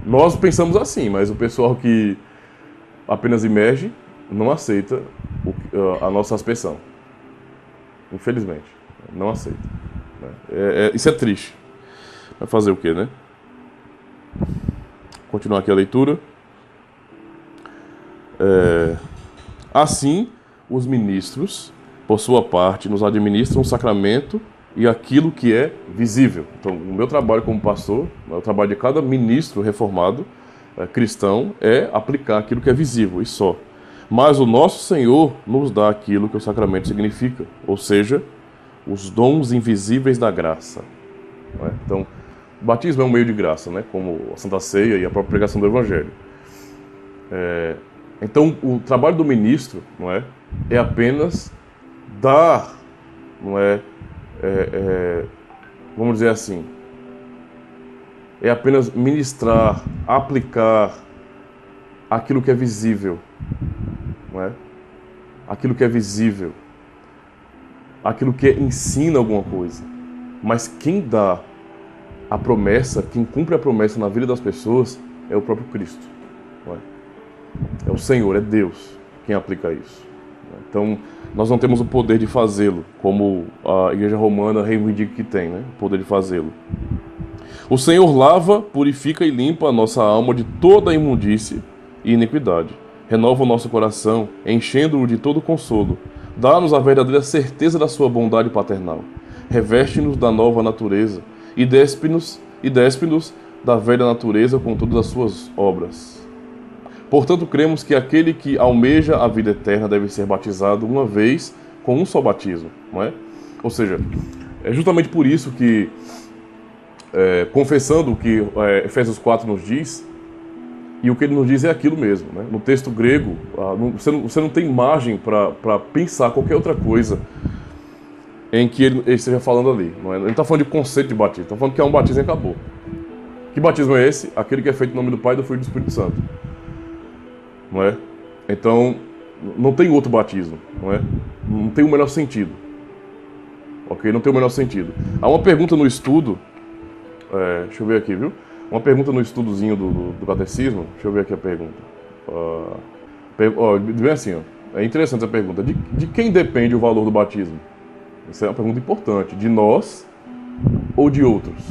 nós pensamos assim, mas o pessoal que apenas imerge não aceita a nossa aspersão. Infelizmente, não aceita. Né? Isso é triste. Vai fazer o quê, né? Continuar aqui a leitura. Assim, os ministros, por sua parte, nos administram o sacramento e aquilo que é visível. Então, o meu trabalho como pastor, o trabalho de cada ministro reformado, cristão, é aplicar aquilo que é visível e só. Mas o nosso Senhor nos dá aquilo que o sacramento significa, ou seja, os dons invisíveis da graça. Não é? Então, o batismo é um meio de graça, né? Como a Santa Ceia e a própria pregação do Evangelho. Então, o trabalho do ministro, não é apenas dar, não é, vamos dizer assim, é apenas ministrar, aplicar aquilo que é visível, não é? Aquilo que é visível, aquilo que ensina alguma coisa. Mas quem dá a promessa, quem cumpre a promessa na vida das pessoas é o próprio Cristo, não é? É o Senhor, é Deus quem aplica isso. Então, nós não temos o poder de fazê-lo, como a Igreja Romana reivindica que tem, né? O poder de fazê-lo. O Senhor lava, purifica e limpa a nossa alma de toda imundície e iniquidade. Renova o nosso coração, enchendo-o de todo consolo. Dá-nos a verdadeira certeza da sua bondade paternal. Reveste-nos da nova natureza e despe-nos da velha natureza com todas as suas obras. Portanto, cremos que aquele que almeja a vida eterna deve ser batizado uma vez com um só batismo, não é? Ou seja, é justamente por isso que, confessando o que Efésios 4 nos diz, e o que ele nos diz é aquilo mesmo, né? No texto grego, você não tem margem para pensar qualquer outra coisa em que ele esteja falando ali. Não é? Ele não está falando de conceito de batismo, está falando que é um batismo e acabou. Que batismo é esse? Aquele que é feito em nome do Pai, do Filho e do Espírito Santo. Não é? Então, não tem outro batismo, não é? Não tem o menor sentido. Ok? Não tem o menor sentido. Há uma pergunta no estudo, deixa eu ver aqui, viu? Uma pergunta no estudozinho do catecismo, deixa eu ver aqui a pergunta. Vem assim, ó. É interessante essa pergunta. De quem depende o valor do batismo? Essa é uma pergunta importante. De nós ou de outros?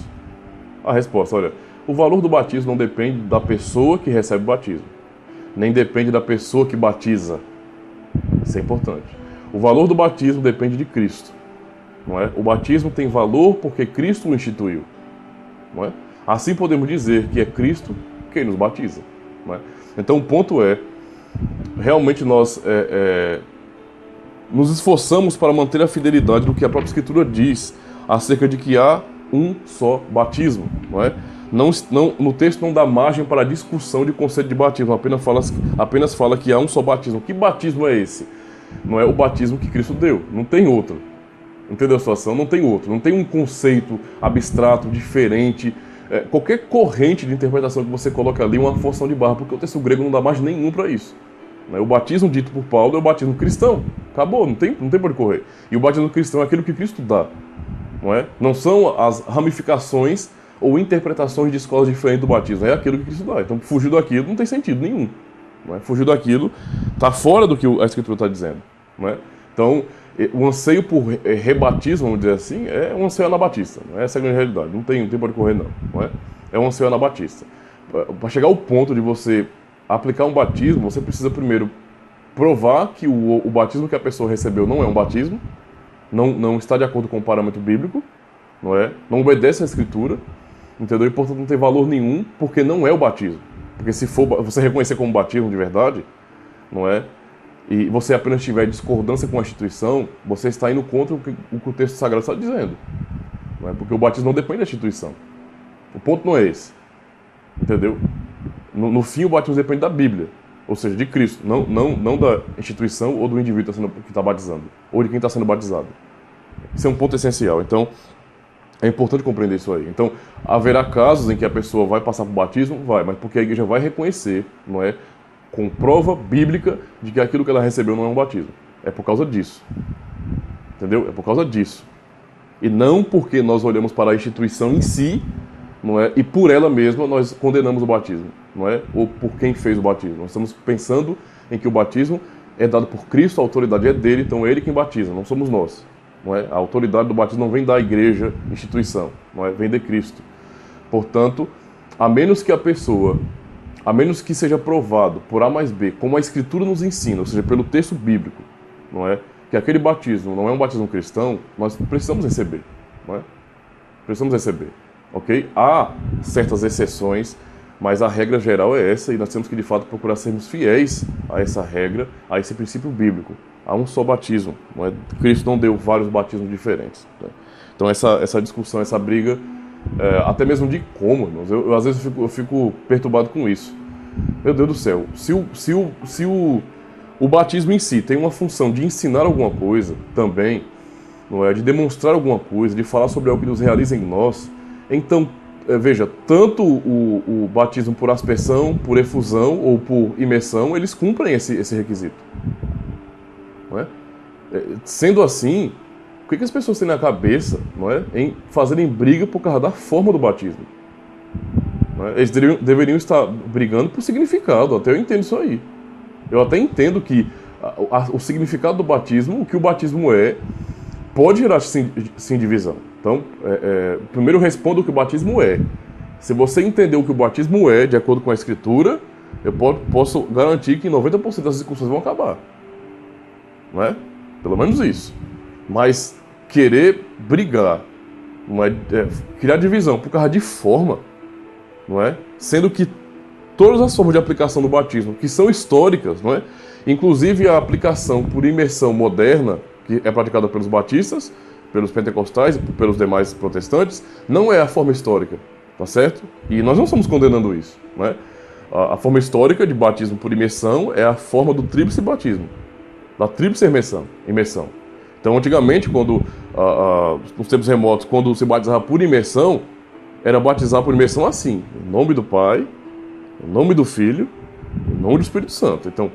A resposta, olha, o valor do batismo não depende da pessoa que recebe o batismo, nem depende da pessoa que batiza. Isso é importante. O valor do batismo depende de Cristo, não é? O batismo tem valor porque Cristo o instituiu, não é? Assim podemos dizer que é Cristo quem nos batiza, não é? Então o ponto é, realmente nós nos esforçamos para manter a fidelidade do que a própria Escritura diz acerca de que há um só batismo, não é? No texto não dá margem para a discussão de conceito de batismo, apenas fala que há um só batismo. Que batismo é esse? Não é o batismo que Cristo deu, não tem outro. Entendeu a situação? Não tem outro, não tem um conceito abstrato, diferente. Qualquer corrente de interpretação que você coloca ali é uma forção de barra, porque o texto grego não dá margem nenhum para isso. O batismo dito por Paulo é o batismo cristão. Acabou, não tem por onde correr. E o batismo cristão é aquilo que Cristo dá. Não é? Não são as ramificações ou interpretações de escolas diferentes do batismo, é aquilo que Cristo dá. Então, fugir daquilo não tem sentido nenhum. Não é? Fugir daquilo está fora do que a Escritura está dizendo. Não é? Então, o anseio por rebatismo, vamos dizer assim, é um anseio anabatista. Não é? Essa é a grande realidade. Não tem por onde correr, não é? É um anseio anabatista. Para chegar ao ponto de você aplicar um batismo, você precisa primeiro provar que o batismo que a pessoa recebeu não é um batismo, não está de acordo com o parâmetro bíblico, não é? Não obedece à Escritura, entendeu? E, portanto, não tem valor nenhum, porque não é o batismo. Porque se for você reconhecer como batismo de verdade, não é? E você apenas tiver discordância com a instituição, você está indo contra o que o texto sagrado está dizendo. não é? Porque o batismo não depende da instituição. O ponto não é esse. Entendeu? No fim, o batismo depende da Bíblia, ou seja, de Cristo, não da instituição ou do indivíduo que está batizando, ou de quem está sendo batizado. Isso é um ponto essencial. Então, é importante compreender isso aí. Então, haverá casos em que a pessoa vai passar por batismo? Vai, mas porque a igreja vai reconhecer, não é, com prova bíblica de que aquilo que ela recebeu não é um batismo. É por causa disso. Entendeu? É por causa disso. E não porque nós olhamos para a instituição em si, não é, e por ela mesma nós condenamos o batismo, não é? Ou por quem fez o batismo. Nós estamos pensando em que o batismo é dado por Cristo, a autoridade é dele, então é ele quem batiza, não somos nós. Não é? A autoridade do batismo não vem da igreja, instituição, não é? Vem de Cristo. Portanto, a menos que seja provado por A mais B, como a Escritura nos ensina, ou seja, pelo texto bíblico, não é? Que aquele batismo não é um batismo cristão, nós precisamos receber, não é? Precisamos receber, ok? Há certas exceções, mas a regra geral é essa, e nós temos que, de fato, procurar sermos fiéis a essa regra, a esse princípio bíblico. Há um só batismo, não é? Cristo não deu vários batismos diferentes, né? Então essa discussão, essa briga, até mesmo de como, irmãos, às vezes eu fico perturbado com isso. Meu Deus do céu, se o batismo em si tem uma função de ensinar alguma coisa também, não é? De demonstrar alguma coisa, de falar sobre algo que Deus realiza em nós, então, veja, tanto o batismo por aspersão, por efusão ou por imersão, eles cumprem esse requisito. Não é? Sendo assim, o que as pessoas têm na cabeça, não é, em fazerem briga por causa da forma do batismo? Não é? Eles deveriam estar brigando por significado, até eu entendo isso aí. Eu até entendo que o significado do batismo, o que o batismo é, pode gerar sim divisão. Então, primeiro respondo o que o batismo é. Se você entender o que o batismo é, de acordo com a Escritura, eu posso garantir que 90% das discussões vão acabar. Não é? Pelo menos isso. Mas querer brigar, não é? Criar divisão por causa de forma, não é? Sendo que todas as formas de aplicação do batismo, que são históricas, não é? Inclusive a aplicação por imersão moderna, que é praticada pelos batistas, pelos pentecostais e pelos demais protestantes, não é a forma histórica, tá certo? E nós não estamos condenando isso, não é? A forma histórica de batismo por imersão é a forma do tríplice batismo, da tríplice imersão. Então, antigamente, nos tempos remotos, quando se batizava por imersão, era batizar por imersão assim, em nome do Pai, em nome do Filho, em nome do Espírito Santo. Então,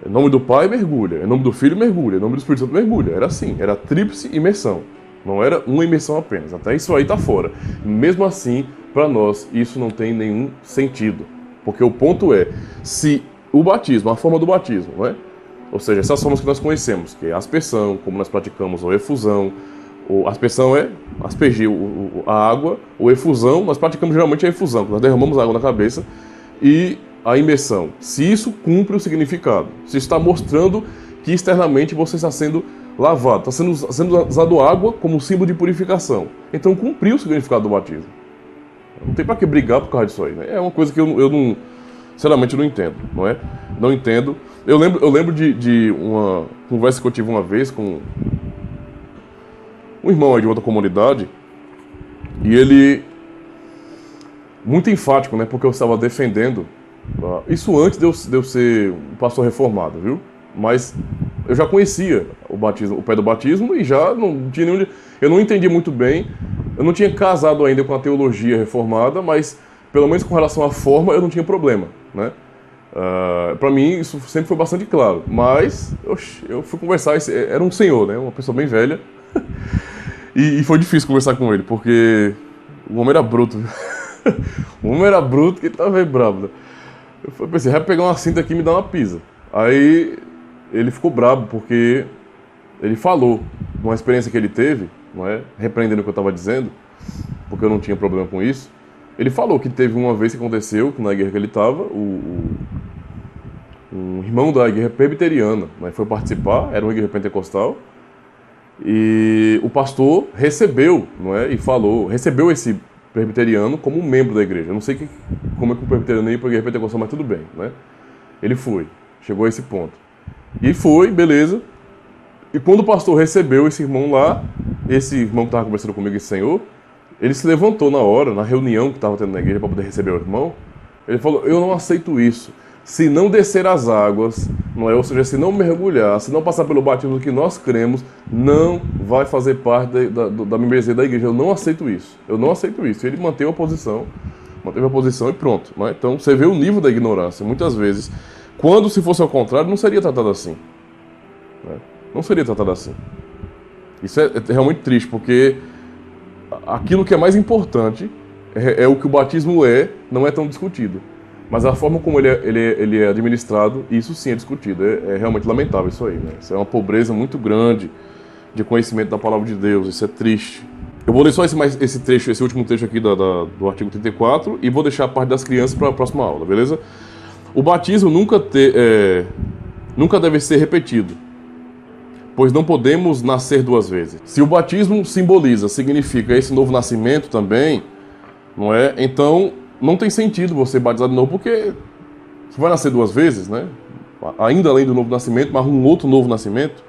em nome do Pai, mergulha, em nome do Filho, mergulha, em nome do Espírito Santo, mergulha. Era assim, era tríplice imersão, não era uma imersão apenas. Até isso aí está fora. Mesmo assim, para nós, isso não tem nenhum sentido. Porque o ponto é, se o batismo, a forma do batismo, não é? Ou seja, essas formas que nós conhecemos, que é a aspersão, como nós praticamos, ou efusão. A aspersão é aspergir a água, ou efusão, nós praticamos geralmente a efusão, que nós derramamos água na cabeça, e a imersão. Se isso cumpre o significado, se está mostrando que externamente você está sendo lavado, está sendo usado água como símbolo de purificação. Então cumpriu o significado do batismo. Não tem para que brigar por causa disso aí, né? É uma coisa que eu não, sinceramente, não entendo, não é? Não entendo. Eu lembro de uma conversa que eu tive uma vez com um irmão aí de outra comunidade, e ele, muito enfático, né? Porque eu estava defendendo, isso antes de eu ser um pastor reformado, viu? Mas eu já conhecia o pé do batismo e já não tinha nenhum... Eu não entendi muito bem, eu não tinha casado ainda com a teologia reformada, mas pelo menos com relação à forma eu não tinha problema, né? Para mim isso sempre foi bastante claro, mas eu fui conversar, era um senhor, né? Uma pessoa bem velha, e foi difícil conversar com ele, porque o homem era bruto, viu? O homem era bruto que ele tava meio bravo, né? Eu pensei, vai pegar uma cinta aqui e me dar uma pisa. Aí ele ficou bravo porque ele falou de uma experiência que ele teve, não é? Repreendendo o que eu estava dizendo, porque eu não tinha problema com isso. Ele falou que teve uma vez que aconteceu, que na igreja que ele estava, um irmão da igreja presbiteriana, né, foi participar, era uma igreja pentecostal, e o pastor recebeu, não é? E falou, recebeu esse presbiteriano como um membro da igreja. Eu não sei como é que o presbiteriano ia para a igreja pentecostal, mas tudo bem, né? Ele foi, chegou a esse ponto. E foi, beleza. E quando o pastor recebeu esse irmão lá, esse irmão que estava conversando comigo, esse senhor, Ele se levantou na hora, na reunião que estava tendo na igreja para poder receber o irmão. Ele falou: eu não aceito isso. Se não descer as águas, não é? Ou seja, se não mergulhar, se não passar pelo batismo que nós cremos, não vai fazer parte da membresia da igreja. Eu não aceito isso. Eu não aceito isso. Ele manteve a posição e pronto. Não é? Então você vê o nível da ignorância. Muitas vezes, quando se fosse ao contrário, não seria tratado assim. Não é? Não seria tratado assim. Isso é realmente triste, porque aquilo que é mais importante é o que o batismo não é tão discutido. Mas a forma como ele é administrado, isso sim é discutido. É realmente lamentável isso aí, né? Isso é uma pobreza muito grande de conhecimento da palavra de Deus. Isso é triste. Eu vou ler só esse último trecho aqui do artigo 34 e vou deixar a parte das crianças para a próxima aula, beleza? O batismo nunca deve ser repetido, pois não podemos nascer duas vezes. Se o batismo significa esse novo nascimento também, não é? Então não tem sentido você batizar de novo, porque você vai nascer duas vezes, né? Ainda além do novo nascimento, mas um outro novo nascimento,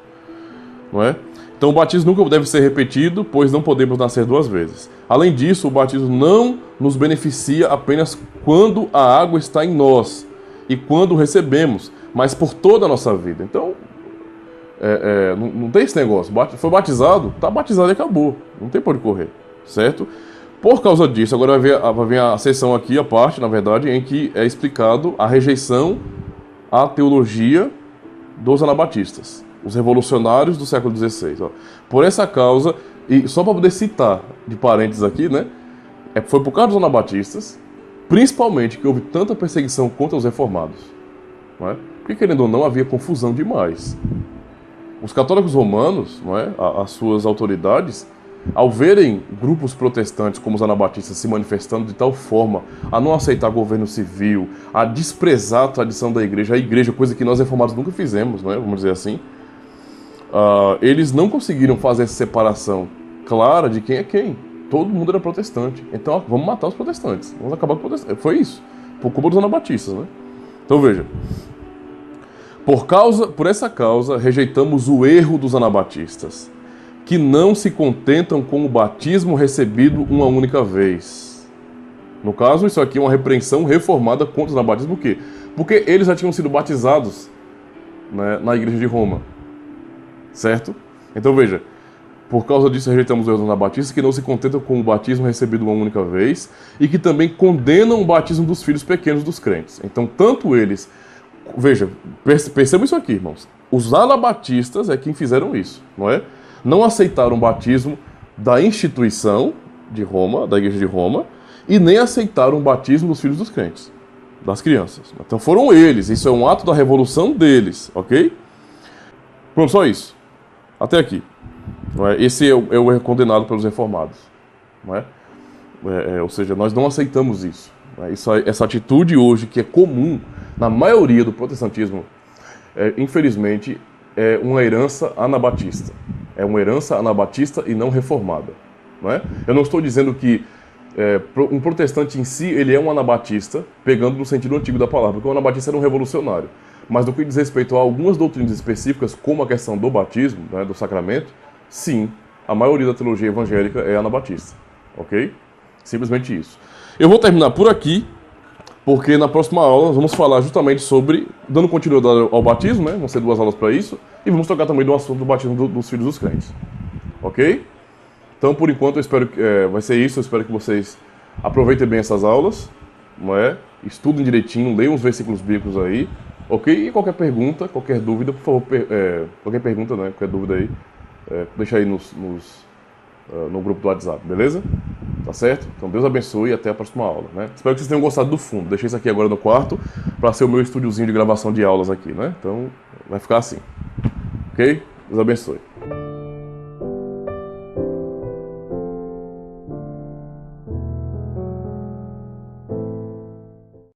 não é? Então o batismo nunca deve ser repetido, pois não podemos nascer duas vezes. Além disso, o batismo não nos beneficia apenas quando a água está em nós e quando recebemos, mas por toda a nossa vida. Então, não tem esse negócio. Foi batizado, está batizado e acabou. Não tem por onde correr, certo? Por causa disso, agora vai vir a seção aqui, a parte, na verdade, em que é explicado a rejeição à teologia dos anabatistas, os revolucionários do século XVI. Ó. Por essa causa, e só para poder citar de parênteses aqui, né, foi por causa dos anabatistas, principalmente, que houve tanta perseguição contra os reformados. Não é? Porque, querendo ou não, havia confusão demais. Os católicos romanos, não é, as suas autoridades, ao verem grupos protestantes como os anabatistas se manifestando de tal forma a não aceitar governo civil, a desprezar a tradição da igreja, a igreja, coisa que nós reformados nunca fizemos, não é? Vamos dizer assim, eles não conseguiram fazer essa separação clara de quem é quem. Todo mundo era protestante. Então, vamos matar os protestantes. Vamos acabar com os protestantes. Foi isso. Por culpa dos anabatistas, né? Então, veja. Por essa causa, rejeitamos o erro dos anabatistas, que não se contentam com o batismo recebido uma única vez. No caso, isso aqui é uma repreensão reformada contra os anabatistas. Por quê? Porque eles já tinham sido batizados, né, na igreja de Roma. Certo? Então veja, por causa disso rejeitamos os erros dos anabatistas, que não se contentam com o batismo recebido uma única vez e que também condenam o batismo dos filhos pequenos dos crentes. Então, tanto eles... Veja, percebam isso aqui, irmãos. Os anabatistas é quem fizeram isso, não é? Não aceitaram o batismo da instituição de Roma, da igreja de Roma, e nem aceitaram o batismo dos filhos dos crentes, das crianças. Então foram eles, isso é um ato da revolução deles, ok? Pronto, só isso. Até aqui. Não é? Esse é o erro condenado pelos reformados. Não é? Ou seja, nós não aceitamos isso. Não é? Essa atitude hoje, que é comum na maioria do protestantismo, infelizmente, é uma herança anabatista. É uma herança anabatista e não reformada. Não é? Eu não estou dizendo que um protestante em si ele é um anabatista, pegando no sentido antigo da palavra, porque o anabatista era um revolucionário. Mas no que diz respeito a algumas doutrinas específicas, como a questão do batismo, né, do sacramento, sim, a maioria da teologia evangélica é anabatista. Ok? Simplesmente isso. Eu vou terminar por aqui, porque na próxima aula nós vamos falar justamente sobre, dando continuidade ao batismo, né? Vão ser 2 aulas para isso, e vamos tocar também do assunto do batismo dos filhos dos crentes. Ok? Então, por enquanto, eu espero que vai ser isso. Eu espero que vocês aproveitem bem essas aulas, não é? Estudem direitinho, leiam os versículos bíblicos aí, ok? E qualquer pergunta, qualquer dúvida, por favor, qualquer pergunta, né? Qualquer dúvida aí, deixa aí no grupo do WhatsApp, beleza? Tá certo? Então Deus abençoe e até a próxima aula, né? Espero que vocês tenham gostado do fundo. Deixei isso aqui agora no quarto para ser o meu estúdiozinho de gravação de aulas aqui, né? Então vai ficar assim. Ok? Deus abençoe.